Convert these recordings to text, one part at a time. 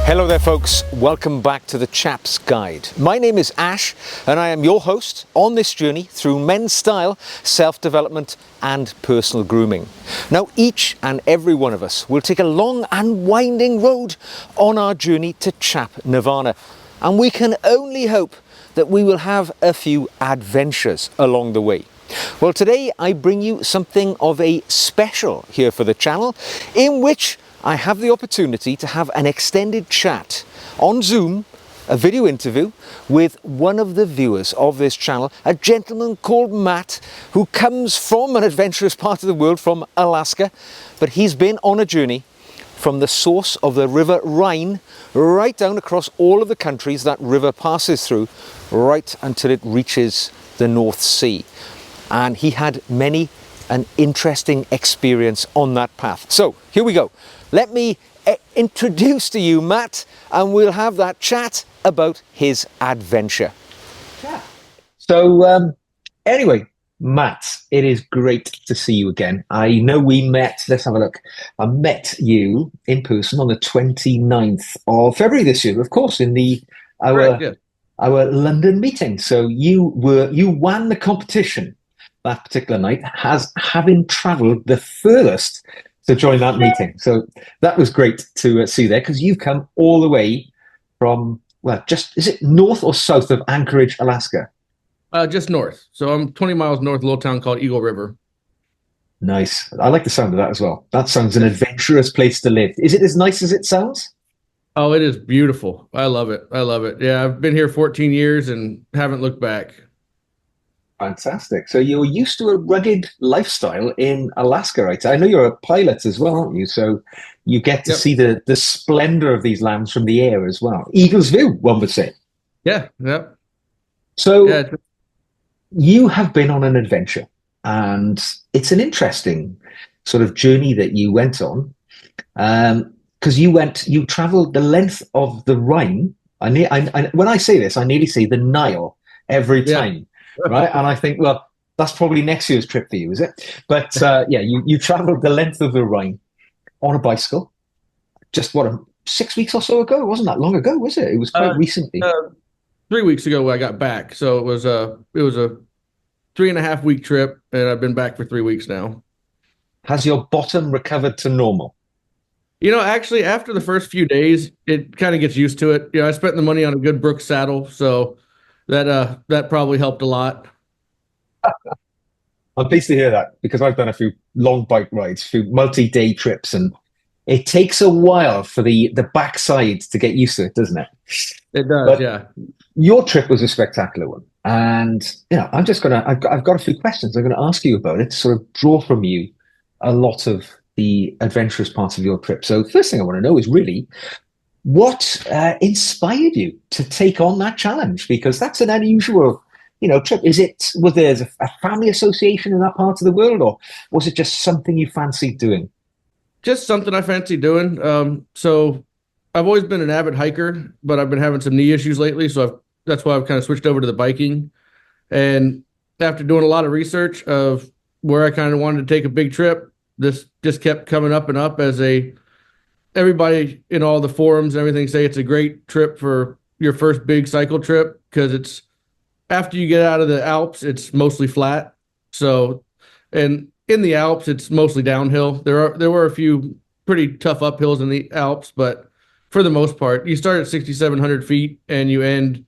Hello there folks, welcome back to the Chap's Guide. My name is Ash and I am your host on this journey through men's style, self-development and personal grooming. Now each and every one of us will take a long and winding road on our journey to Chap Nirvana, and we can only hope that we will have a few adventures along the way. Well, today I bring you something of a special here for the channel, in which I have the opportunity to have an extended chat on Zoom, a video interview with one of the viewers of this channel, a gentleman called Matt, who comes from an adventurous part of the world, from Alaska, but he's been on a journey from the source of the river Rhine right down across all of the countries that river passes through, right until it reaches the North Sea. And he had many an interesting experience on that path. So here we go. Let me introduce to you Matt, and we'll have that chat about his adventure. So anyway, Matt, it is great to see you again. I know we met, let's have a look. I met you in person on the 29th of February this year, of course, in our London meeting. So you won the competition that particular night, having travelled the furthest to join that meeting. So that was great to see there, because you've come all the way from, well, is it north or south of Anchorage, Alaska? Just north. So I'm 20 miles north of a little town called Eagle River. Nice. I like the sound of that as well. That sounds an adventurous place to live. Is it as nice as it sounds? Oh, it is beautiful. I love it. I love it. Yeah, I've been here 14 years and haven't looked back. Fantastic. So you're used to a rugged lifestyle in Alaska, right? I know you're a pilot as well, aren't you? So you get to see the splendor of these lands from the air as well. Eagle's view, one would say. Yeah. So you have been on an adventure, and it's an interesting sort of journey that you went on, because you traveled the length of the Rhine. When I say this, I nearly say the Nile every time. Right, and I think, well, that's probably next year's trip for you, is it? But you travelled the length of the Rhine on a bicycle. Just 6 weeks or so ago? It wasn't that long ago, was it? It was quite recently. 3 weeks ago I got back, so it was a 3.5 week trip, and I've been back for 3 weeks now. Has your bottom recovered to normal? Actually, after the first few days, it kind of gets used to it. I spent the money on a good Brooks saddle, so that probably helped a lot. I'm pleased to hear that, because I've done a few long bike rides, a few multi-day trips, and it takes a while for the backside to get used to it, doesn't it? It does, yeah. Your trip was a spectacular one, and I've got a few questions I'm going to ask you about it to sort of draw from you a lot of the adventurous parts of your trip. So first thing I want to know is really, what inspired you to take on that challenge? Because that's an unusual, trip. Was there a family association in that part of the world, or was it just something you fancied doing? Just something I fancy doing. So I've always been an avid hiker, but I've been having some knee issues lately, so that's why I've kind of switched over to the biking. And after doing a lot of research of where I kind of wanted to take a big trip, this just kept coming up and up as everybody in all the forums and everything say it's a great trip for your first big cycle trip, because it's after you get out of the Alps, it's mostly flat. So, and in the Alps, it's mostly downhill. There were a few pretty tough uphills in the Alps, but for the most part, you start at 6,700 feet and you end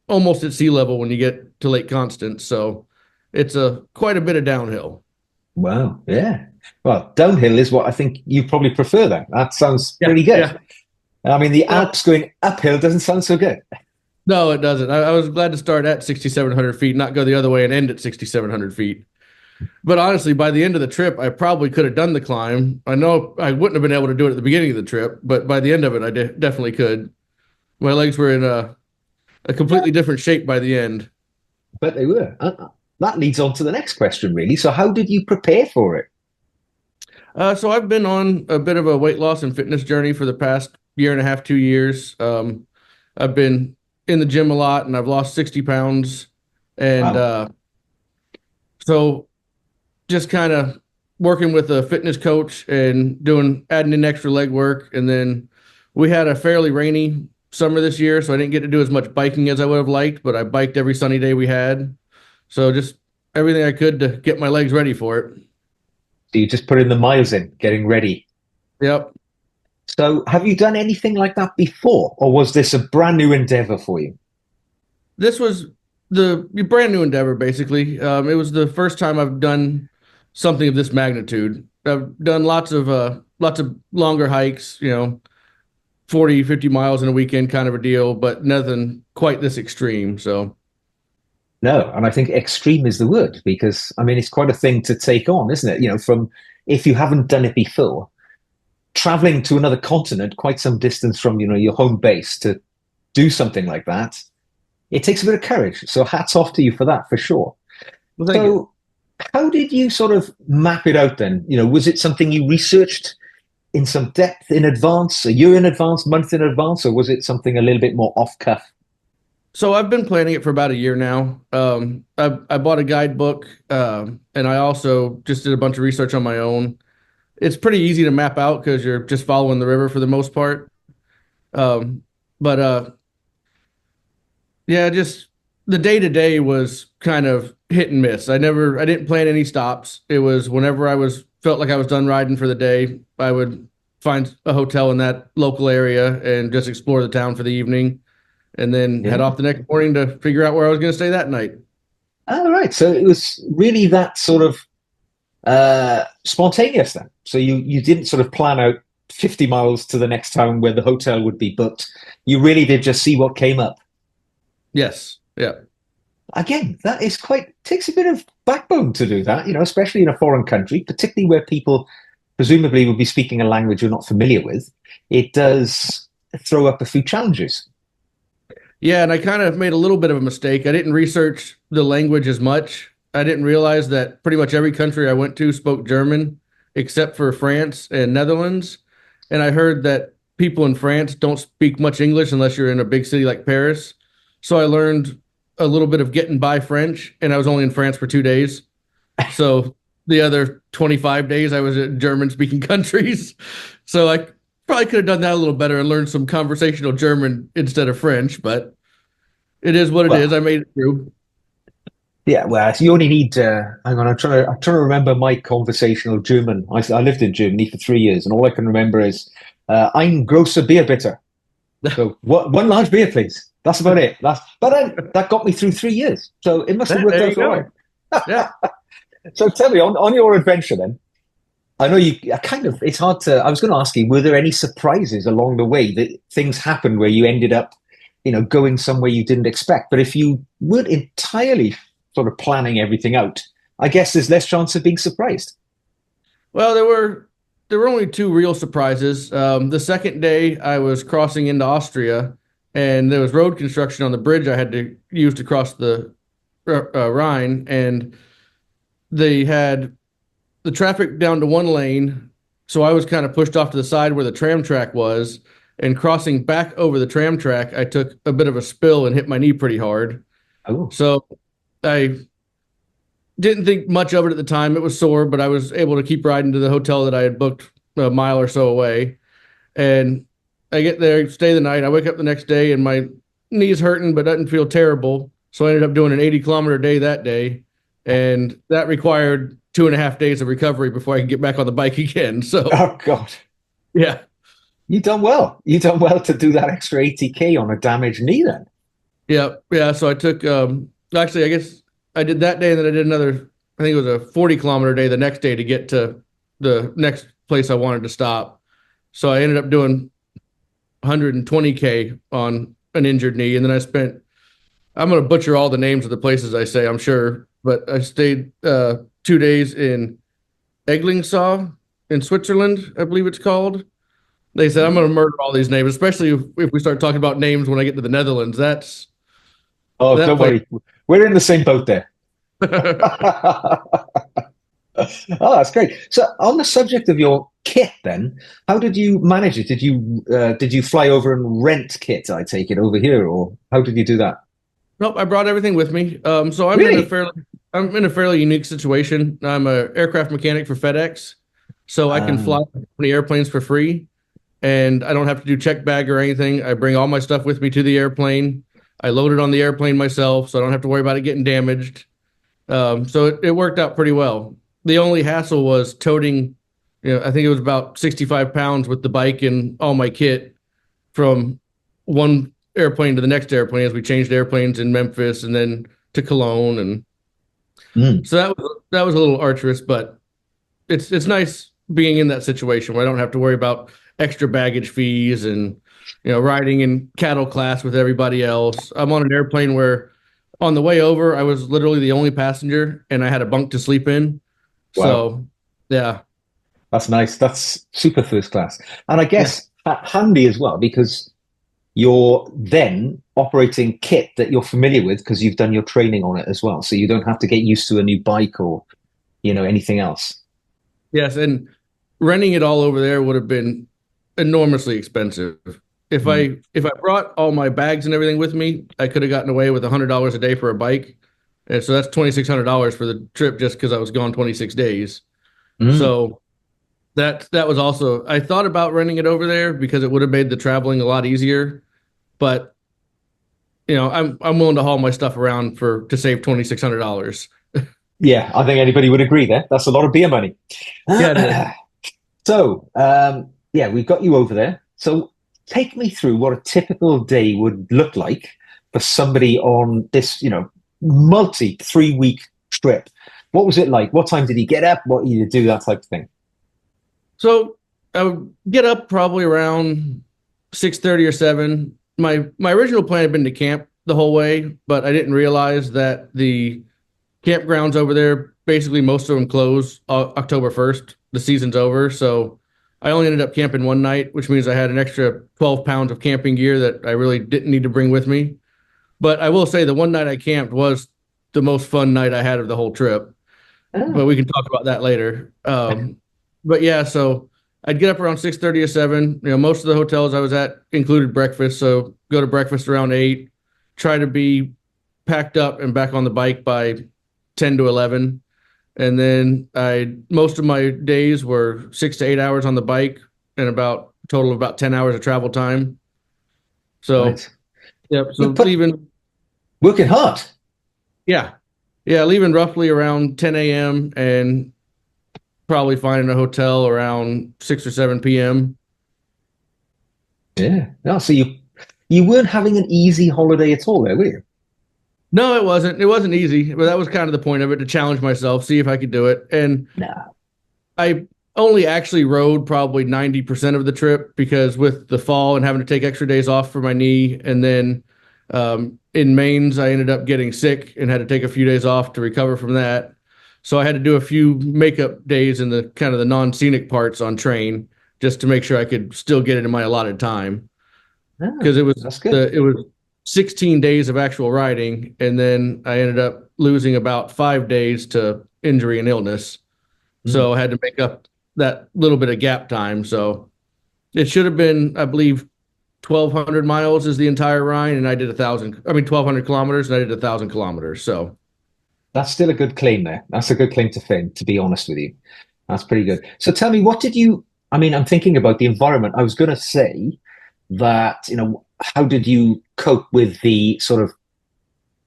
almost at sea level when you get to Lake Constance. So it's quite a bit of downhill. Wow. Yeah. Well, downhill is what I think you probably prefer then. That sounds pretty good. Yeah. I mean, the Alps going uphill doesn't sound so good. No, it doesn't. I was glad to start at 6,700 feet, not go the other way and end at 6,700 feet. But honestly, by the end of the trip, I probably could have done the climb. I know I wouldn't have been able to do it at the beginning of the trip, but by the end of it, I definitely could. My legs were in a completely different shape by the end. But they were. That leads on to the next question, really. So how did you prepare for it? So I've been on a bit of a weight loss and fitness journey for the past year and a half, 2 years. I've been in the gym a lot, and I've lost 60 pounds. And wow. So just kind of working with a fitness coach and adding in extra leg work. And then we had a fairly rainy summer this year, so I didn't get to do as much biking as I would have liked, but I biked every sunny day we had. So just everything I could to get my legs ready for it. So you just put in the miles in, getting ready. Yep. So have you done anything like that before, or was this a brand new endeavor for you? This was the brand new endeavor, basically. It was the first time I've done something of this magnitude. I've done lots of longer hikes, 40, 50 miles in a weekend kind of a deal, but nothing quite this extreme. So No, and I think extreme is the word because I mean it's quite a thing to take on, isn't it? From if you haven't done it before, traveling to another continent, quite some distance from your home base to do something like that, it takes a bit of courage. So hats off to you for that, for sure. well, thank you. So how did you sort of map it out then? Was it something you researched in some depth in advance, a year in advance, month in advance, or was it something a little bit more off cuff? So I've been planning it for about a year now. I bought a guidebook, and I also just did a bunch of research on my own. It's pretty easy to map out because you're just following the river for the most part. But yeah, just the day to day was kind of hit and miss. I didn't plan any stops. It was whenever felt like I was done riding for the day, I would find a hotel in that local area and just explore the town for the evening, and then head Yeah. off the next morning to figure out where I was going to stay that night. All right. So it was really that sort of spontaneous then. So you didn't sort of plan out 50 miles to the next town where the hotel would be booked. You really did just see what came up. Yes. Yeah. Again, that is quite takes a bit of backbone to do that, especially in a foreign country, particularly where people presumably would be speaking a language you're not familiar with. It does throw up a few challenges. Yeah, and I kind of made a little bit of a mistake. I didn't research the language as much. I didn't realize that pretty much every country I went to spoke German, except for France and Netherlands. And I heard that people in France don't speak much English unless you're in a big city like Paris. So I learned a little bit of getting by French, and I was only in France for 2 days. So the other 25 days I was in German speaking countries. So I probably could have done that a little better and learned some conversational German instead of French, but it is what it is. Well, I made it through. yeah, well, you only need. Hang on, I'm trying to remember my conversational German. I lived in Germany for 3 years, and all I can remember is "Ein großer Bier bitte." So one large beer, please. That's about it. But then that got me through 3 years. So it must have worked There you out all go. right. Yeah. So tell me, on your adventure then, I know it's hard to, I was going to ask you, were there any surprises along the way that things happened where you ended up, going somewhere you didn't expect? But if you weren't entirely sort of planning everything out, I guess there's less chance of being surprised. Well, there were only two real surprises. The second day I was crossing into Austria, and there was road construction on the bridge I had to use to cross the Rhine, and they had the traffic down to one lane, so I was kind of pushed off to the side where the tram track was, and crossing back over the tram track, I took a bit of a spill and hit my knee pretty hard. Oh, So I didn't think much of it at the time. It was sore, but I was able to keep riding to the hotel that I had booked a mile or so away. And I get there, stay the night. I wake up the next day and my knee's hurting, but doesn't feel terrible. So I ended up doing an 80-kilometer day that day. And that required 2.5 days of recovery before I could get back on the bike again. So, oh God. yeah. You done well. You done well to do that extra 80K on a damaged knee then. Yeah. Yeah. So I took, actually, I guess I did that day and then I did another, I think it was a 40-kilometer day the next day to get to the next place I wanted to stop. So I ended up doing 120K on an injured knee. And then I'm going to butcher all the names of the places I say, I'm sure, but I stayed 2 days in Eglingsaw in Switzerland, I believe it's called. They said, I'm going to murder all these names, especially if we start talking about names when I get to the Netherlands. Oh, That don't place. worry. We're in the same boat there. Oh, that's great. So, on the subject of your kit, then, how did you manage it? Did you fly over and rent kit? I take it over here, or how did you do that? Nope, I brought everything with me. So Really? I'm in a fairly unique situation. I'm an aircraft mechanic for FedEx, so I can Uh, fly 20 airplanes for free. and I don't have to do check bag or anything. I bring all my stuff with me to the airplane. I load it on the airplane myself, so I don't have to worry about it getting damaged. So it worked out pretty well. The only hassle was toting, I think it was about 65 pounds with the bike and all my kit from one airplane to the next airplane as we changed airplanes in Memphis and then to Cologne. And Mm. so that was a little arduous, but it's nice being in that situation where I don't have to worry about extra baggage fees and riding in cattle class with everybody else. I'm on an airplane where on the way over I was literally the only passenger and I had a bunk to sleep in. Wow. So yeah. That's nice. That's super first class. And I Yeah. guess handy as well because you're then operating kit that you're familiar with because you've done your training on it as well. So you don't have to get used to a new bike or, anything else. Yes, and renting it all over there would have been enormously expensive. If Mm. I brought all my bags and everything with me, I could have gotten away with $100 a day for a bike. And so that's $2,600 for the trip just because I was gone 26 days. Mm. So that was also I thought about renting it over there because it would have made the traveling a lot easier. But I'm willing to haul my stuff around to save $2,600. Yeah, I think anybody would agree there. That's a lot of beer money. Yeah, it is. So, yeah, we've got you over there. So take me through what a typical day would look like for somebody on this, multi 3 week trip. What was it like? What time did he get up? What did you do? That type of thing. So I would get up probably around 6:30 or 7. My original plan had been to camp the whole way, but I didn't realize that the campgrounds over there, basically most of them close October 1st. The season's over, so I only ended up camping one night, which means I had an extra 12 pounds of camping gear that I really didn't need to bring with me. But I will say the one night I camped was the most fun night I had of the whole trip. But Oh, we can talk about that later. But yeah, so I'd get up around 6:30 or 7. Most of the hotels I was at included breakfast, so go to breakfast around 8. Try to be packed up and back on the bike by 10 to 11. And then most of my days were 6 to 8 hours on the bike and about a total of about 10 hours of travel time. So, right. yep. You So put leaving, working hard. yeah, yeah, leaving roughly around 10 a.m. and probably finding a hotel around 6 or 7 p.m. Yeah. No, so you weren't having an easy holiday at all there, were you? No, it wasn't. It wasn't easy, but that was kind of the point of it to challenge myself, see if I could do it. And No. I only actually rode probably 90% of the trip because with the fall and having to take extra days off for my knee, and then in Maine's, I ended up getting sick and had to take a few days off to recover from that. So I had to do a few makeup days in the kind of the non-scenic parts on train just to make sure I could still get it in my allotted time Ah, because that's good. it was 16 days of actual riding, and then I ended up losing about 5 days to injury and illness. Mm. So I had to make up that little bit of gap time. So it should have been, I believe, 1,200 miles is the entire Rhine, and I did 1,000. I mean, 1,200 kilometers, and I did 1,000 kilometers. So That's still a good claim there. That's a good claim to fame, to be honest with you. That's pretty good. So tell me, what did you, I mean, I'm thinking about the environment. I was going to say that, how did you cope with the sort of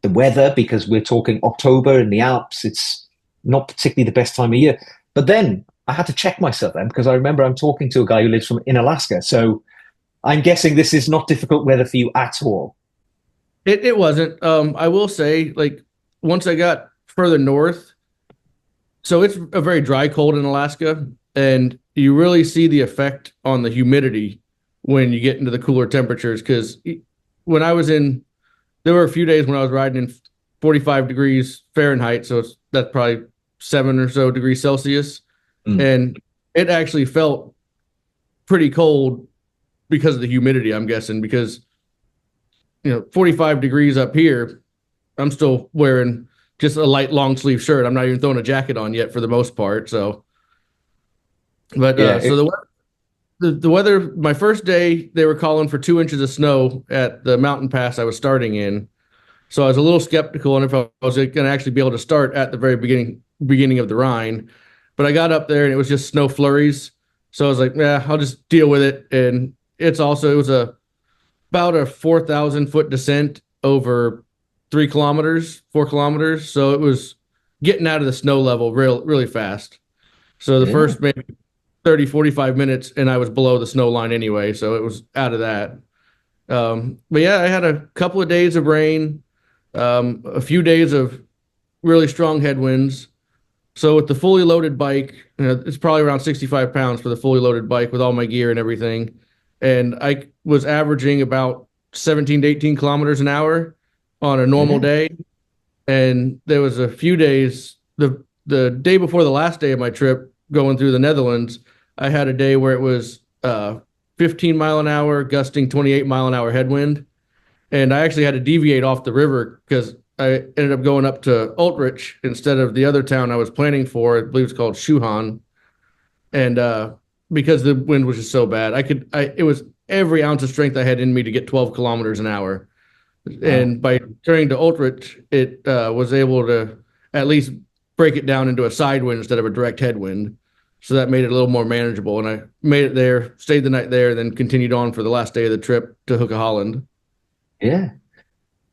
the weather? Because we're talking October in the Alps. It's not particularly the best time of year. But then I had to check myself then because I remember I'm talking to a guy who lives in Alaska. So I'm guessing this is not difficult weather for you at all. it wasn't. I will say, like, once I got further north, so it's a very dry cold in Alaska, and you really see the effect on the humidity when you get into the cooler temperatures. Because when I was in, there were a few days when I was riding in 45 degrees Fahrenheit, so that's probably 7 or so degrees Celsius, Mm. and it actually felt pretty cold because of the humidity. I'm guessing because 45 degrees up here, I'm still wearing just a light long sleeve shirt. I'm not even throwing a jacket on yet for the most part. So, but Yeah, so the weather. My first day, they were calling for 2 inches of snow at the mountain pass I was starting in. So I was a little skeptical on if I was going to actually be able to start at the very beginning of the Rhine. But I got up there and it was just snow flurries. So I was like, yeah, I'll just deal with it. And it was about a 4,000 foot descent over 3 kilometers, 4 kilometers. So it was getting out of the snow level really fast. So the Yeah. first maybe 30, 45 minutes, and I was below the snow line anyway. So it was out of that. But yeah, I had a couple of days of rain, a few days of really strong headwinds. So with the fully loaded bike, it's probably around 65 pounds for the fully loaded bike with all my gear and everything. And I was averaging about 17 to 18 kilometers an hour on a normal Yeah. day. And there was a few days, the day before the last day of my trip going through the Netherlands, I had a day where it was 15 mile an hour, gusting 28 mile an hour headwind. And I actually had to deviate off the river because I ended up going up to Ultrich instead of the other town I was planning for. I believe it's called Schuhan. And because the wind was just so bad, it was every ounce of strength I had in me to get 12 kilometers an hour. Wow. And by turning to Ultrich, it was able to at least break it down into a side wind instead of a direct headwind. So that made it a little more manageable. And I made it there, stayed the night there, then continued on for the last day of the trip to Hook of Holland. Yeah.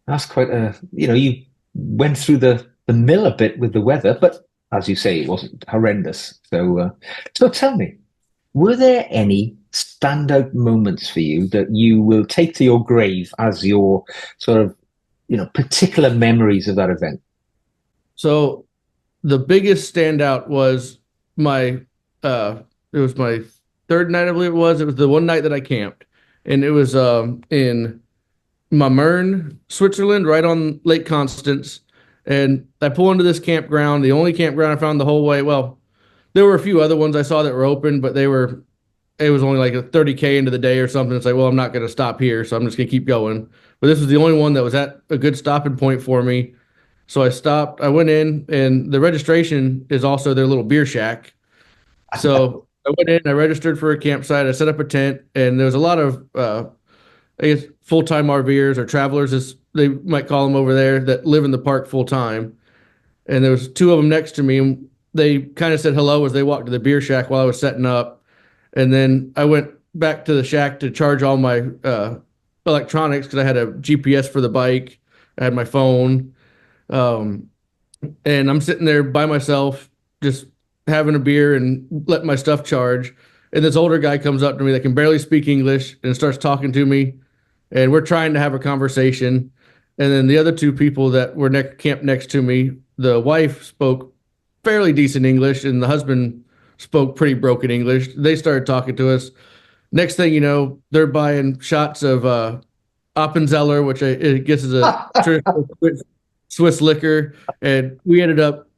That's quite you went through the mill a bit with the weather, but as you say, it wasn't horrendous. So tell me, were there any standout moments for you that you will take to your grave as your sort of, particular memories of that event? So the biggest standout was my it was my third night, I believe it was. It was the one night that I camped. And it was in Mamern, Switzerland, right on Lake Constance. And I pull into this campground, the only campground I found the whole way. Well, there were a few other ones I saw that were open, but it was only like a 30K into the day or something. It's like, well, I'm not going to stop here, so I'm just going to keep going. But this was the only one that was at a good stopping point for me. So I stopped, I went in, and the registration is also their little beer shack. So I went in, I registered for a campsite, I set up a tent, and there was a lot of, I guess, full-time RVers or travelers, as they might call them over there, that live in the park full time. And there was two of them next to me, and they kind of said hello as they walked to the beer shack while I was setting up. And then I went back to the shack to charge all my electronics because I had a GPS for the bike, I had my phone. Um, and I'm sitting there by myself, just having a beer and letting my stuff charge. And this older guy comes up to me that can barely speak English and starts talking to me. And we're trying to have a conversation. And then the other two people that were camped next to me, the wife spoke fairly decent English, and the husband spoke pretty broken English. They started talking to us. Next thing you know, they're buying shots of Appenzeller, which I guess is a traditional Swiss liquor, and we ended up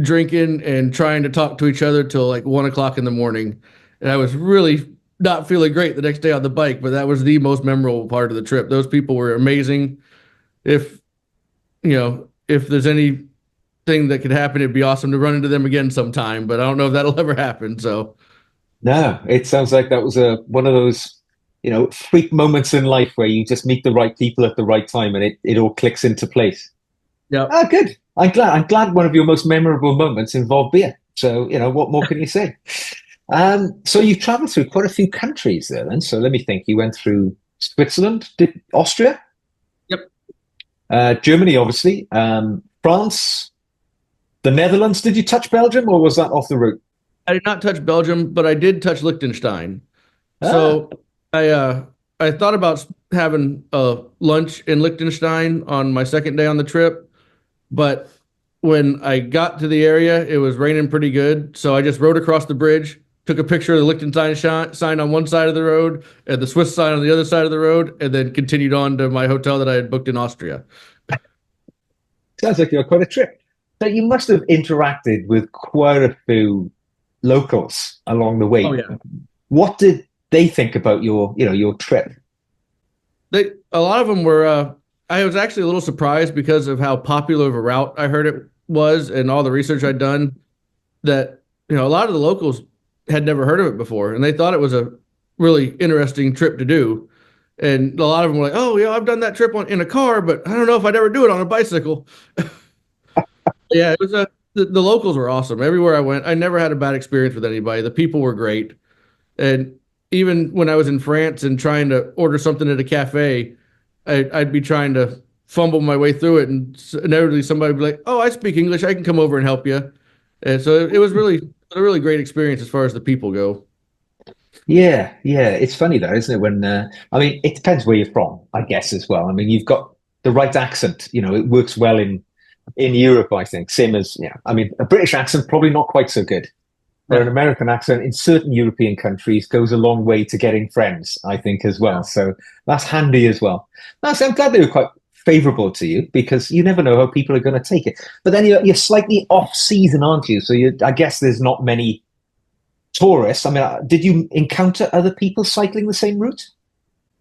drinking and trying to talk to each other till like 1 o'clock in the morning. And I was really not feeling great the next day on the bike, but that was the most memorable part of the trip. Those people were amazing. If if there's anything that could happen, it'd be awesome to run into them again sometime. But I don't know if that'll ever happen. So No, it sounds like that was a one of those, freak moments in life where you just meet the right people at the right time and it all clicks into place. yeah. Ah, good. I'm glad one of your most memorable moments involved beer. So, what more can you say? So you've traveled through quite a few countries there then. So let me think. You went through Switzerland, Austria, Yep. Germany, obviously, France, the Netherlands. Did you touch Belgium or was that off the route? I did not touch Belgium, but I did touch Liechtenstein. Ah, So I thought about having a lunch in Liechtenstein on my second day on the trip, but when I got to the area, it was raining pretty good. So I just rode across the bridge, took a picture of the Liechtenstein sign on one side of the road and the Swiss sign on the other side of the road, and then continued on to my hotel that I had booked in Austria. sounds like you're quite a trip. So you must have interacted with quite a few locals along the Oh way. yeah. What did they think about your trip? A lot of them were. I was actually a little surprised because of how popular of a route I heard it was, and all the research I'd done. That a lot of the locals had never heard of it before, and they thought it was a really interesting trip to do. And a lot of them were like, "Oh, yeah, I've done that trip in a car, but I don't know if I'd ever do it on a bicycle." Yeah, it was the locals were awesome. Everywhere I went, I never had a bad experience with anybody. The people were great. And even when I was in France and trying to order something at a cafe, I'd be trying to fumble my way through it, and inevitably somebody would be like, "Oh, I speak English. I can come over and help you." And so it was really a really great experience as far as the people go. Yeah, yeah. It's funny though, isn't it? When I mean, it depends where you're from, I guess, as well. I mean, you've got the right accent. You know, it works well in Europe, I think. Same as, yeah. I mean, a British accent probably not quite so good, but an Yeah. American accent in certain European countries goes a long way to getting friends, I think, as well. So that's handy as well. So I'm glad they were quite favorable to you because you never know how people are going to take it. But then you're slightly off season, aren't you? So I guess there's not many tourists. I mean, did you encounter other people cycling the same route?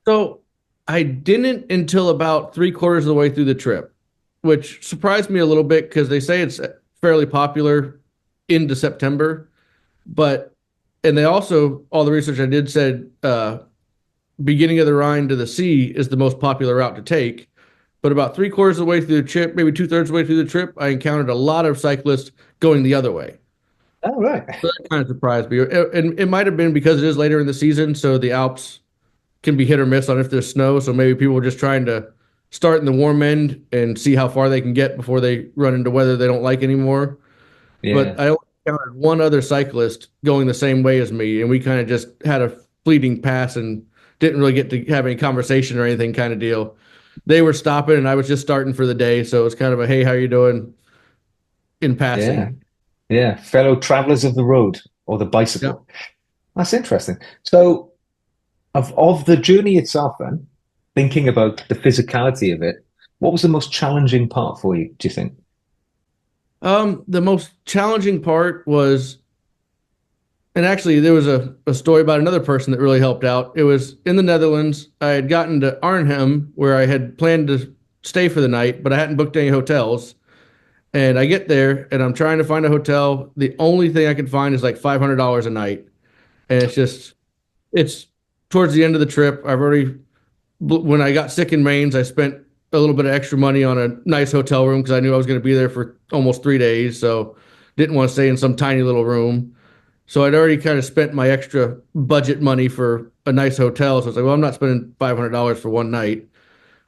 So I didn't until about three-quarters of the way through the trip, which surprised me a little bit because they say it's fairly popular into September. But and they also, all the research I did said beginning of the Rhine to the sea is the most popular route to take. But about three-quarters of the way through the trip, maybe two-thirds of the way through the trip, I encountered a lot of cyclists going the other way. Oh, right. So that kind of surprised me. And it might have been because it is later in the season, so the Alps can be hit or miss on if there's snow. So maybe people are just trying to start in the warm end and see how far they can get before they run into weather they don't like anymore. But Yeah. I only encountered one other cyclist going the same way as me, and we kind of just had a fleeting pass and didn't really get to have any conversation or anything kind of deal. They were stopping, and I was just starting for the day, so it was kind of a "Hey, how you doing?" in Yeah. passing. Yeah. Fellow travelers of the road or the Yeah. bicycle. That's interesting. So, of the journey itself, then, thinking about the physicality of it, what was the most challenging part for you, do you think? The most challenging part was, and actually, there was a story about another person that really helped out. It was in the Netherlands. I had gotten to Arnhem, where I had planned to stay for the night, but I hadn't booked any hotels. And I get there, and I'm trying to find a hotel. The only thing I can find is like $500 a night, and it's towards the end of the trip. I've already when I got sick in Mainz, I spent a little bit of extra money on a nice hotel room because I knew I was going to be there for almost 3 days. So didn't want to stay in some tiny little room. So I'd already kind of spent my extra budget money for a nice hotel. So I was like, well, I'm not spending $500 for one night.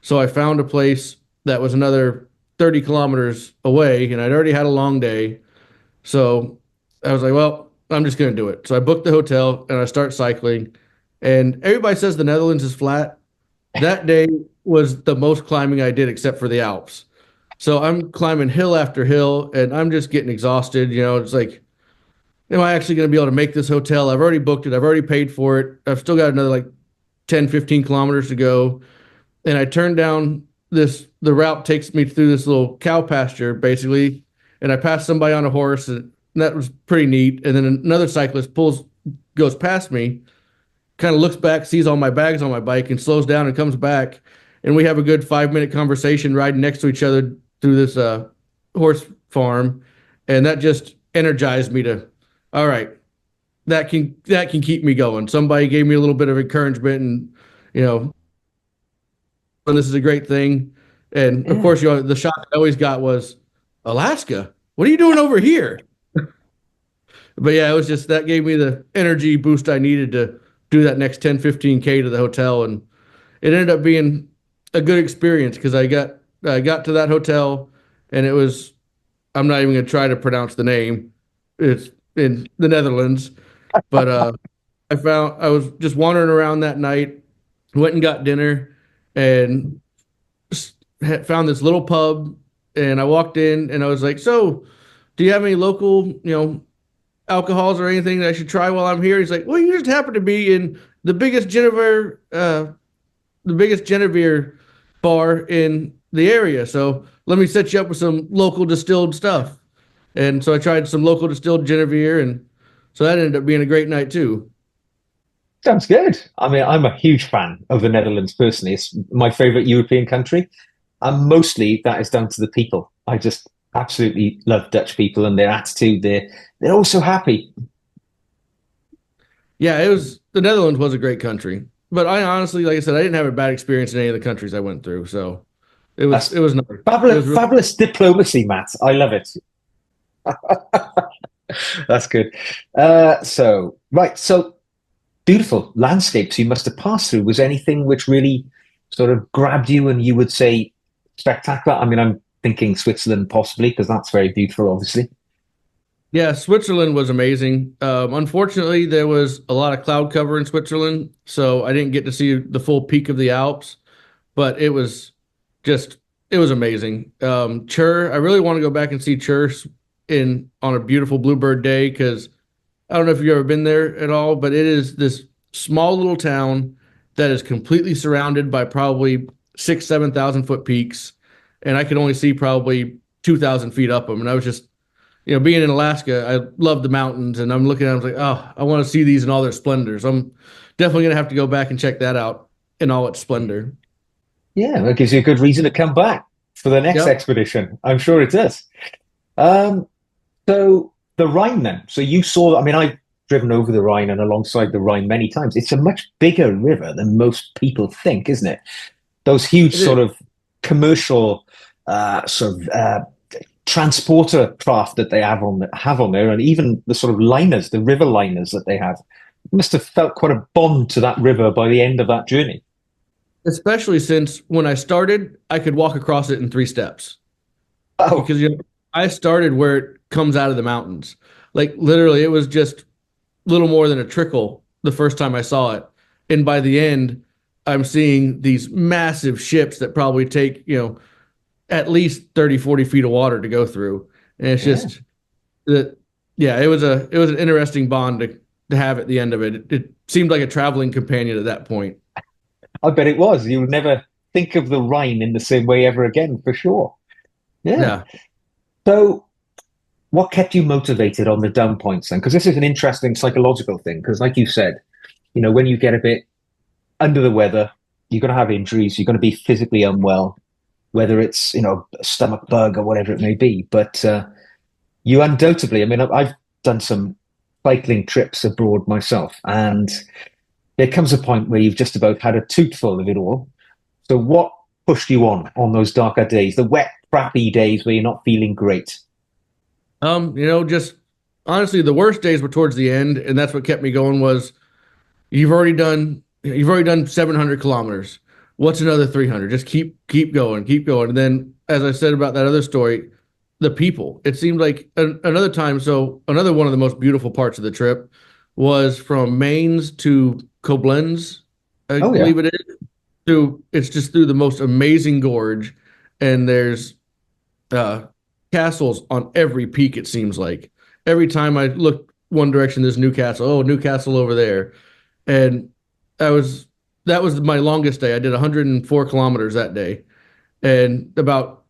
So I found a place that was another 30 kilometers away, and I'd already had a long day. So I was like, well, I'm just going to do it. So I booked the hotel and I start cycling. And everybody says the Netherlands is flat. That day was the most climbing I did except for the Alps. So I'm climbing hill after hill and I'm just getting exhausted. You know, it's like, am I actually going to be able to make this hotel? I've already booked it. I've already paid for it. I've still got another like 10, 15 kilometers to go. And I turn down the route takes me through this little cow pasture basically. And I pass somebody on a horse and that was pretty neat. And then another cyclist goes past me, kind of looks back, sees all my bags on my bike, and slows down and comes back. And we have a good 5 minute conversation riding next to each other through this horse farm, and that just energized me to, all right, that can keep me going. Somebody gave me a little bit of encouragement, and you know, and this is a great thing. And of Yeah. course, the shot I always got was Alaska. What are you doing over here? But yeah, it was just that gave me the energy boost I needed to do that next 10, 15K to the hotel. And it ended up being a good experience because I got to that hotel and it was, I'm not even going to try to pronounce the name. It's in the Netherlands. But I was just wandering around that night, went and got dinner and found this little pub. And I walked in and I was like, so do you have any local, alcohols or anything that I should try while I'm here? He's like, well, you just happen to be in the biggest Genevieve bar in the area. So let me set you up with some local distilled stuff. And so I tried some local distilled Genevieve, and so that ended up being a great night too. Sounds good. I mean, I'm a huge fan of the Netherlands personally. It's my favorite European country. And mostly that is down to the people. I just absolutely love Dutch people and their attitude. They're all so happy. Yeah, the Netherlands was a great country, but I honestly, like I said, I didn't have a bad experience in any of the countries I went through. So That's it was nice. It was fabulous, really fabulous diplomacy, Matt. I love it. That's good. Right. So beautiful landscapes you must have passed through. Was anything which really sort of grabbed you and you would say spectacular? I mean, I'm thinking Switzerland possibly because that's very beautiful, obviously. Yeah, Switzerland was amazing. Unfortunately, there was a lot of cloud cover in Switzerland, so I didn't get to see the full peak of the Alps, but just, it was amazing. Chur, I really want to go back and see Chur on a beautiful bluebird day because I don't know if you've ever been there at all, but it is this small little town that is completely surrounded by probably 7,000 foot peaks, and I could only see probably 2,000 feet up them. And I was just, being in Alaska, I love the mountains, and I'm looking at them, I was like, oh, I want to see these in all their splendors. I'm definitely gonna have to go back and check that out in all its splendor. Yeah, that gives you a good reason to come back for the next Yep. expedition. I'm sure it does. Um, so the Rhine then. So you saw, I mean, I've driven over the Rhine and alongside the Rhine many times. It's a much bigger river than most people think, isn't it? Those huge It is. sort of commercial transporter craft that they have on there, and even the sort of liners, the river liners that they have. Must have felt quite a bond to that river by the end of that journey. Especially since when I started, I could walk across it in 3 steps Oh, because I started where it comes out of the mountains. Like literally, it was just little more than a trickle the first time I saw it. And by the end, I'm seeing these massive ships that probably take, at least 30, 40 feet of water to go through. And it's yeah. just that, yeah, it was an interesting bond to have at the end of it. It seemed like a traveling companion at that point. I bet it was. You would never think of the Rhine in the same way ever again, for sure. Yeah. Yeah. So, what kept you motivated on the down points then? Because this is an interesting psychological thing. Because, like you said, when you get a bit under the weather, you're going to have injuries. You're going to be physically unwell, whether it's a stomach bug or whatever it may be. But you undoubtedly, I mean, I've done some cycling trips abroad myself, and there comes a point where you've just about had a tootful of it all. So what pushed you on those darker days, the wet, crappy days where you're not feeling great? Just honestly, the worst days were towards the end, and that's what kept me going was you've already done 700 kilometers. What's another 300? Just keep going, keep going. And then, as I said about that other story, the people. It seemed like another time. So another one of the most beautiful parts of the trip was from Mainz to Koblenz, I Oh yeah, believe it is. It's just through the most amazing gorge, and there's uh, castles on every peak. It seems like every time I look one direction, there's Newcastle. Oh, Newcastle over there, and I was that was my longest day. I did 104 kilometers that day, and about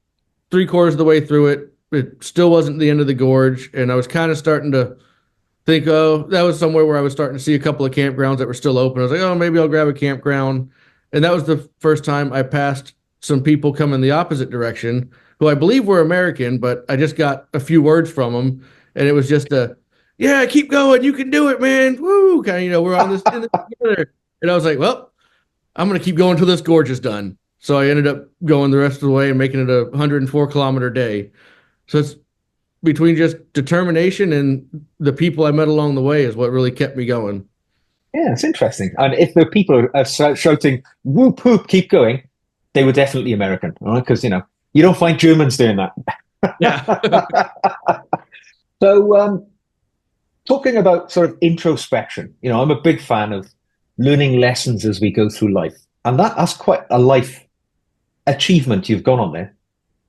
3/4 of the way through it, it still wasn't the end of the gorge, and I was kind of starting to think, oh, that was somewhere where I was starting to see a couple of campgrounds that were still open. I was like, oh, maybe I'll grab a campground. And that was the first time I passed some people coming the opposite direction, who I believe were American, but I just got a few words from them. And it was just yeah, keep going. You can do it, man. Woo. Kind of, we're on this, in this together. And I was like, well, I'm going to keep going until this gorge is done. So I ended up going the rest of the way and making it a 104-kilometer day. So it's between just determination and the people I met along the way is what really kept me going. yeah, it's interesting. And if the people are shouting "whoop whoop, keep going," they were definitely American, all right? Because you don't find Germans doing Yeah. that. So, talking about sort of introspection, I'm a big fan of learning lessons as we go through life, and that's quite a life achievement you've gone on there.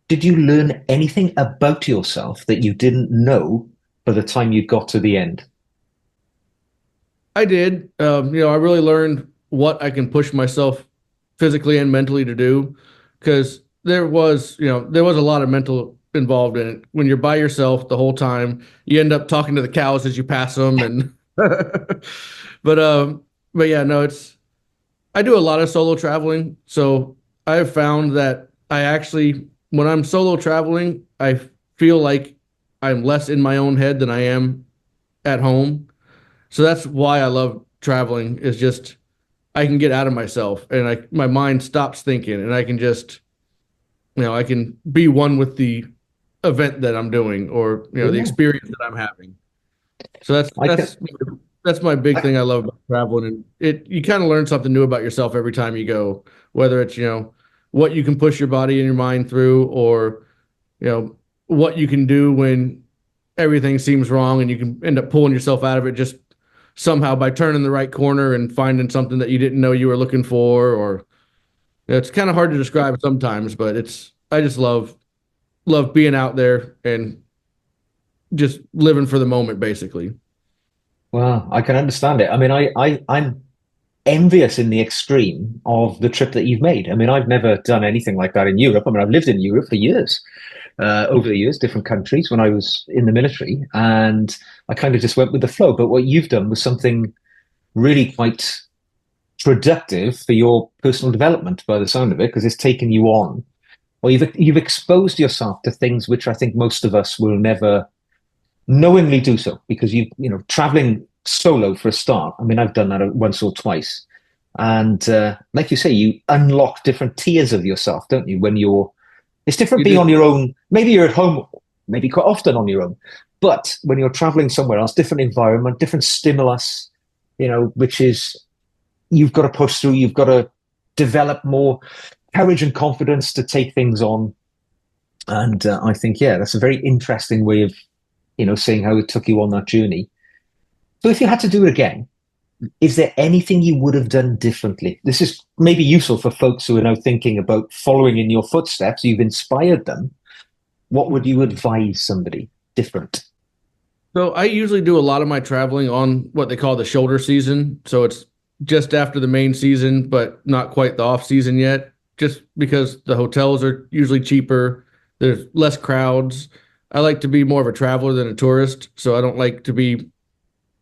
Did you learn anything about yourself that you didn't know by the time you got to the end? I did. I really learned what I can push myself physically and mentally to do because there was a lot of mental involved in it. When you're by yourself the whole time, you end up talking to the cows as you pass them and but but yeah, no, I do a lot of solo traveling, so I've found that when I'm solo traveling, I feel like I'm less in my own head than I am at home. So that's why I love traveling is just I can get out of myself and my mind stops thinking and I can just, I can be one with the event that I'm doing or, the Yeah, experience that I'm having. So I can. that's that's my big thing I love about traveling, and you kind of learn something new about yourself every time you go, whether it's, what you can push your body and your mind through, or, what you can do when everything seems wrong and you can end up pulling yourself out of it just somehow by turning the right corner and finding something that you didn't know you were looking for, or it's kind of hard to describe sometimes, but I just love being out there and just living for the moment, basically. Well, I can understand it. I mean, I'm envious in the extreme of the trip that you've made. I mean, I've never done anything like that in Europe. I mean, I've lived in Europe for years, over the years, different countries when I was in the military, and I kind of just went with the flow. But what you've done was something really quite productive for your personal development, by the sound of it, because it's taken you on, or you've exposed yourself to things which I think most of us will never knowingly do so, because traveling solo for a start. I mean, I've done that once or twice, and like you say, you unlock different tiers of yourself, don't you? When it's different You being do. on your own. Maybe you're at home, maybe quite often on your own, but when you're traveling somewhere else, different environment, different stimulus, which is you've got to push through. You've got to develop more courage and confidence to take things on. And I think, yeah, that's a very interesting way of, seeing how it took you on that journey. So if you had to do it again, is there anything you would have done differently? This is maybe useful for folks who are now thinking about following in your footsteps. You've inspired them. What would you advise somebody different? So I usually do a lot of my traveling on what they call the shoulder season. So it's just after the main season, but not quite the off season yet, just because the hotels are usually cheaper. There's less crowds. I like to be more of a traveler than a tourist. So I don't like to be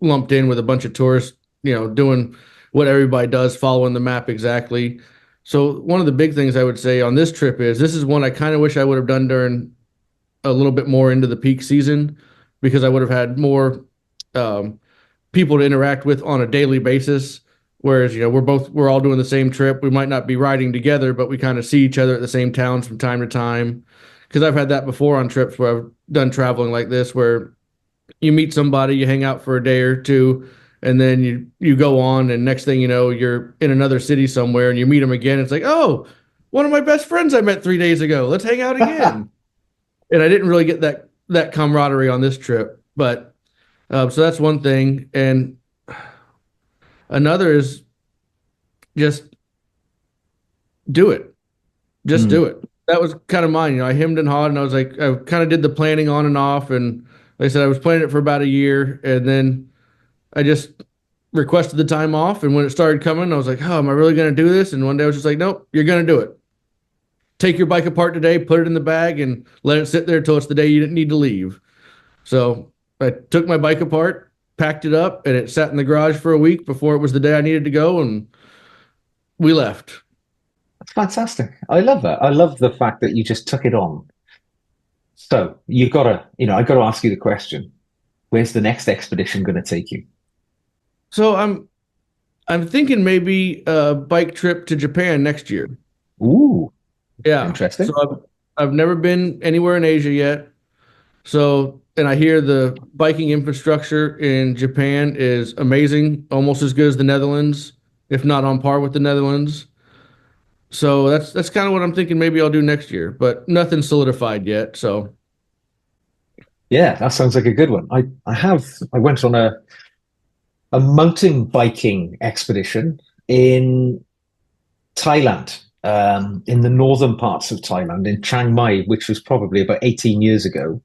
lumped in with a bunch of tourists, doing what everybody does, following the map exactly. So one of the big things I would say on this trip is this is one I kind of wish I would have done during a little bit more into the peak season, because I would have had more um, people to interact with on a daily basis. Whereas, we're all doing the same trip. We might not be riding together, but we kind of see each other at the same towns from time to time. Because I've had that before on trips where I've done traveling like this, where you meet somebody, you hang out for a day or two, and then you go on, and next thing you know, you're in another city somewhere, and you meet them again. It's like, oh, one of my best friends I met 3 days ago. Let's hang out again. And I didn't really get that camaraderie on this trip, but so that's one thing, and another is just do it. Just Mm. do it. That was kind of mine. I hemmed and hawed, and I was like, I kind of did the planning on and off, and like I said, I was planning it for about a year, and then I just requested the time off, and when it started coming, I was like, oh, am I really going to do this? And one day I was just like, nope, you're going to do it. Take your bike apart today, put it in the bag, and let it sit there until it's the day you didn't need to leave. So I took my bike apart, packed it up, and it sat in the garage for a week before it was the day I needed to go, and we left. That's fantastic. I love that. I love the fact that you just took it on. So you've got to, I've got to ask you the question: where's the next expedition going to take you? So I'm thinking maybe a bike trip to Japan next year. Ooh, Yeah. interesting. So I've never been anywhere in Asia yet. So, and I hear the biking infrastructure in Japan is amazing, almost as good as the Netherlands, if not on par with the Netherlands. So that's kind of what I'm thinking maybe I'll do next year, but nothing solidified yet. So Yeah, that sounds like a good one. I went on a mountain biking expedition in Thailand, in the northern parts of Thailand, in Chiang Mai, which was probably about 18 years ago.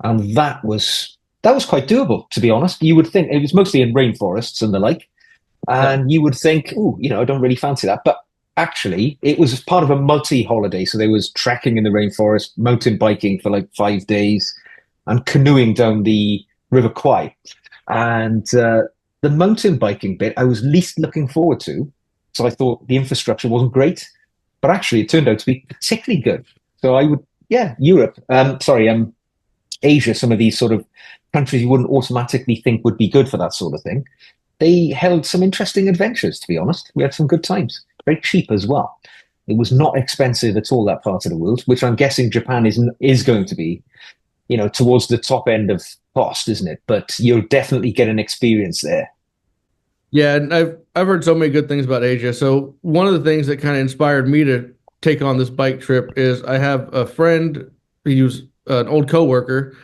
And that was quite doable, to be honest. You would think it was mostly in rainforests and the like, yeah, and you would think, oh, I don't really fancy that. But actually, it was part of a multi-holiday. So there was trekking in the rainforest, mountain biking for like 5 days, and canoeing down the River Kwai. And the mountain biking bit I was least looking forward to. So I thought the infrastructure wasn't great, but actually it turned out to be particularly good. So I would, yeah, Europe, Asia, some of these sort of countries you wouldn't automatically think would be good for that sort of thing. They held some interesting adventures, to be honest. We had some good times. Very cheap as well. It was not expensive at all, that part of the world, which I'm guessing Japan is going to be, towards the top end of cost, isn't it? But you'll definitely get an experience there Yeah, and I've heard so many good things about Asia. So one of the things that kind of inspired me to take on this bike trip is I have a friend. He was an old coworker,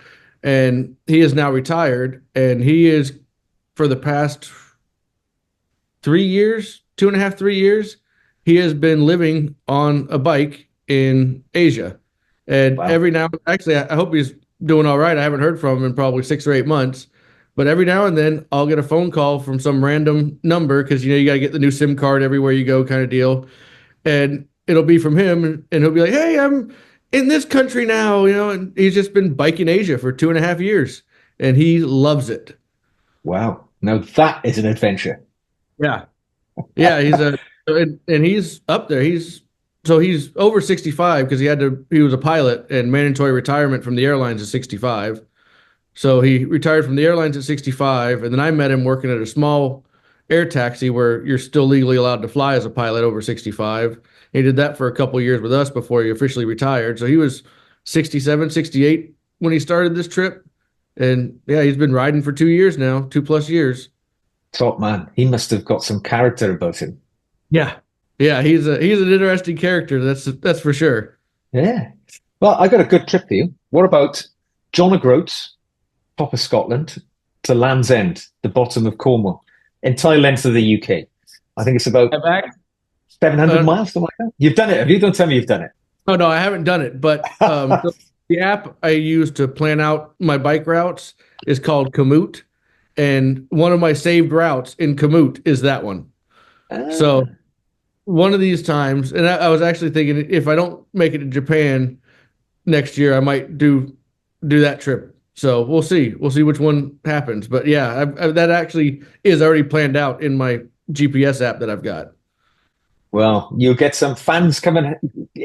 and he is now retired. And he is for the past 3 years, 2.5, 3 years, he has been living on a bike in Asia. And Wow. every now, actually, I hope he's doing all right. I haven't heard from him in probably 6 or 8 months. But every now and then, I'll get a phone call from some random number because you got to get the new SIM card everywhere you go, kind of deal. And it'll be from him, and he'll be like, "Hey, I'm in this country now," and he's just been biking Asia for 2.5 years, and he loves it. Wow. Now that is an adventure. Yeah. Yeah, he's a and he's up there. He's over 65 because he was a pilot and mandatory retirement from the airlines at 65. So he retired from the airlines at 65, and then I met him working at a small air taxi where you're still legally allowed to fly as a pilot over 65. He did that for a couple of years with us before he officially retired. So he was 67, 68 when he started this trip. And yeah, he's been riding for 2 years now, 2+ years. Top man. He must have got some character about him. Yeah. Yeah, he's an interesting character, that's for sure. Yeah. Well, I got a good trip for you. What about John O'Groats, top of Scotland, to Land's End, the bottom of Cornwall, entire length of the UK? I think it's about I've act- 700 uh, miles, something like that. You've done it, have you? Don't tell me you've done oh no, I haven't done it, but so the app I use to plan out my bike routes is called Komoot, and one of my saved routes in Komoot is that one. So it. one of these times, and I was actually thinking if I don't make it to Japan next year, I might do that trip. So we'll see. We'll see which one happens. But yeah, that actually is already planned out in my GPS app that I've got. Well, you'll get some fans coming.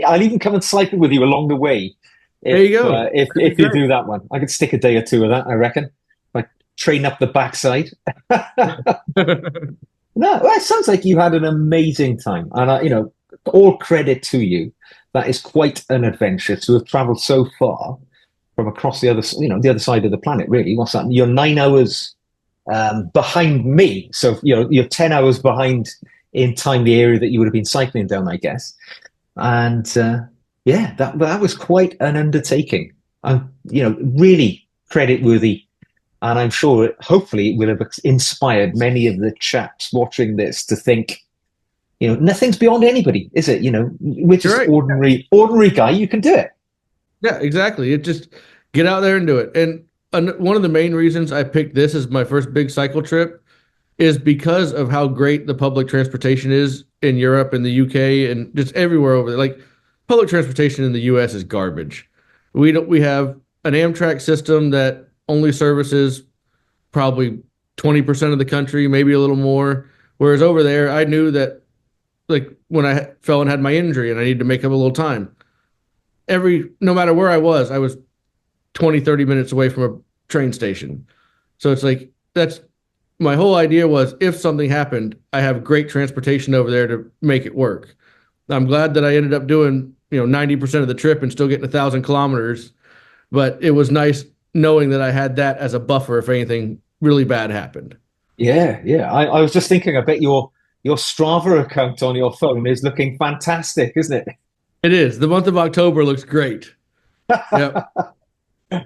I'll even come and cycle with you along the way There you go. That'd be if you great. do that one. I could stick a day or two of that, I reckon. Like train up the backside. No, well, it sounds like you had an amazing time, and all credit to you. That is quite an adventure to have travelled so far from across the other side of the planet. Really, what's that? You're 9 hours behind me, so you're 10 hours behind in time the area that you would have been cycling down, I guess. And yeah, that was quite an undertaking. And really credit worthy, and I'm sure, hopefully, it will have inspired many of the chaps watching this to think, nothing's beyond anybody, is it? We're You're just right. ordinary guy. You can do it. Yeah, exactly. It just get out there and do it. And one of the main reasons I picked this as my first big cycle trip is because of how great the public transportation is in Europe and the UK and just everywhere over there. Like public transportation in the US is garbage. We have an Amtrak system that only services probably 20% of the country, maybe a little more. Whereas over there, I knew that like when I fell and had my injury and I needed to make up a little time, no matter where I was 20, 30 minutes away from a train station. So it's like that's my whole idea was if something happened, I have great transportation over there to make it work. I'm glad that I ended up doing, 90% of the trip and still getting 1,000 kilometers, but it was nice knowing that I had that as a buffer if anything really bad happened. Yeah, yeah. I was just thinking, I bet your Strava account on your phone is looking fantastic, isn't It is. The month of October looks great. it? Yep.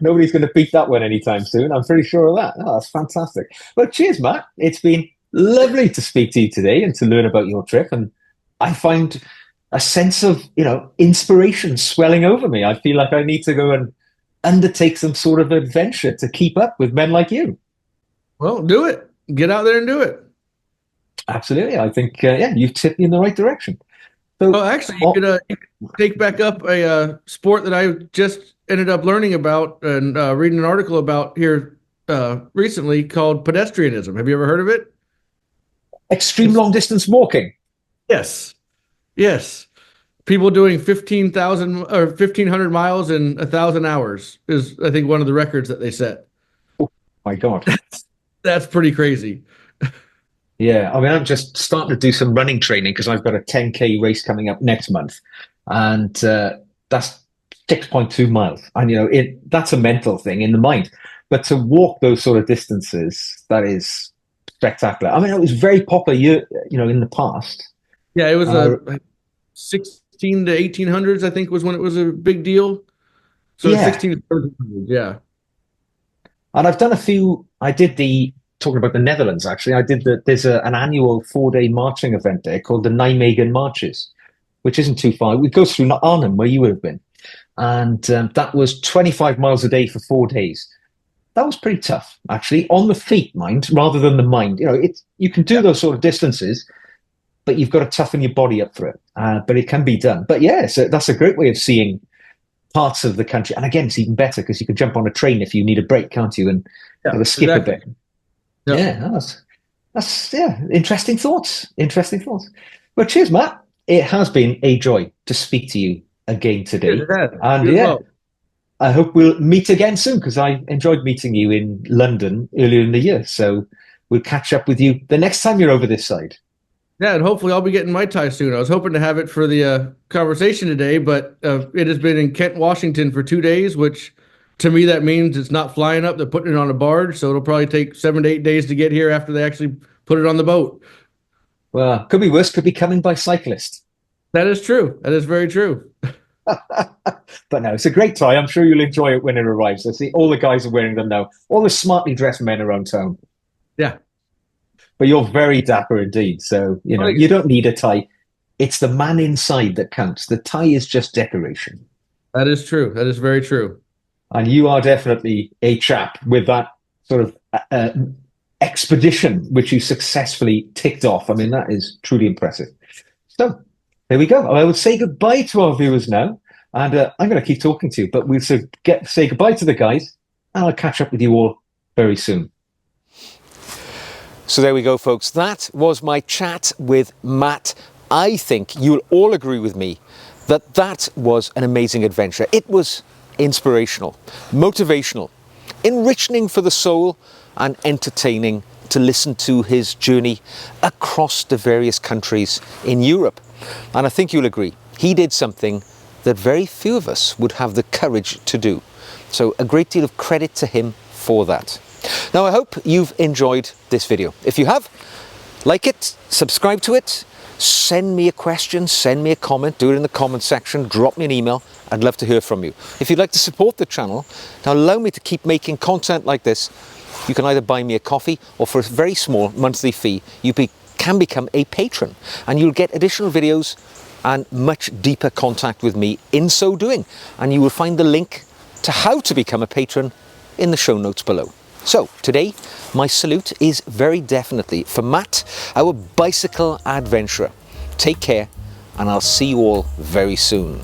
Nobody's going to beat that one anytime soon. I'm pretty sure of that. Oh, that's fantastic. Well, cheers, Matt. It's been lovely to speak to you today and to learn about your trip. And I find a sense of, inspiration swelling over me. I feel like I need to go and undertake some sort of adventure to keep up with men like you. Well, do it. Get out there and do it. Absolutely. I think, yeah, you've tipped me in the right direction. So, Oh, actually, you could take back up a sport that I just ended up learning about and reading an article about here recently called pedestrianism. Have you ever heard of it? extreme It's, long distance walking. yes, yes. People doing 15,000 or 1,500 miles in 1,000 hours is, I think, one of the records that they set. My God. That's pretty crazy. Yeah, I mean, I'm just starting to do some running training because I've got a 10K race coming up next month, and that's 6.2 miles. And that's a mental thing in the mind, but to walk those sort of distances, that is spectacular. I mean, it was very popular, in the past. Yeah, it was 16 to 1800s, I think, was when it was a big deal. So Yeah. 16 to 1700s, yeah. And I've done a few. Talking about the Netherlands, actually, there's an annual 4-day marching event there called the Nijmegen Marches, which isn't too far. It goes through Arnhem, where you would have been. And that was 25 miles a day for 4 days. That was pretty tough, actually, on the feet, mind, rather than the mind. You can do those sort of distances, but you've got to toughen your body up for it. But it can be done. But yeah, so that's a great way of seeing parts of the country. And again, it's even better because you can jump on a train if you need a break, can't you? And skip a bit. Yep. Yeah, that's interesting thoughts. Interesting thoughts. Well, cheers, Matt. It has been a joy to speak to you again today. And well. I hope we'll meet again soon because I enjoyed meeting you in London earlier in the year. So we'll catch up with you the next time you're over this side. Yeah, and hopefully I'll be getting my tie soon. I was hoping to have it for the conversation today, but it has been in Kent, Washington for 2 days, which to me that means it's not flying up. They're putting it on a barge, so it'll probably take 7 to 8 days to get here after they actually put it on the boat. Well, could be worse. Could be coming by cyclist. That is true. That is very true. But no, it's a great tie. I'm sure you'll enjoy it when it arrives. I see all the guys are wearing them now. All the smartly dressed men around town. Yeah. But you're very dapper indeed. So, you don't need a tie. It's the man inside that counts. The tie is just decoration. That is true. That is very true. And you are definitely a chap with that sort of expedition, which you successfully ticked off. I mean, that is truly impressive. So there we go. I will say goodbye to our viewers now. And I'm going to keep talking to you, but we'll say goodbye to the guys. And I'll catch up with you all very soon. So there we go, folks. That was my chat with Matt. I think you'll all agree with me that was an amazing adventure. It was inspirational, motivational, enriching for the soul, and entertaining to listen to his journey across the various countries in Europe. And I think you'll agree, he did something that very few of us would have the courage to do. So a great deal of credit to him for that. Now, I hope you've enjoyed this video. If you have, like it, subscribe to it, send me a question, send me a comment, do it in the comment section, drop me an email. I'd love to hear from you. If you'd like to support the channel, now allow me to keep making content like this, you can either buy me a coffee or for a very small monthly fee, you can become a patron and you'll get additional videos and much deeper contact with me in so doing. And you will find the link to how to become a patron in the show notes below. So today, my salute is very definitely for Matt, our bicycle adventurer. Take care, and I'll see you all very soon.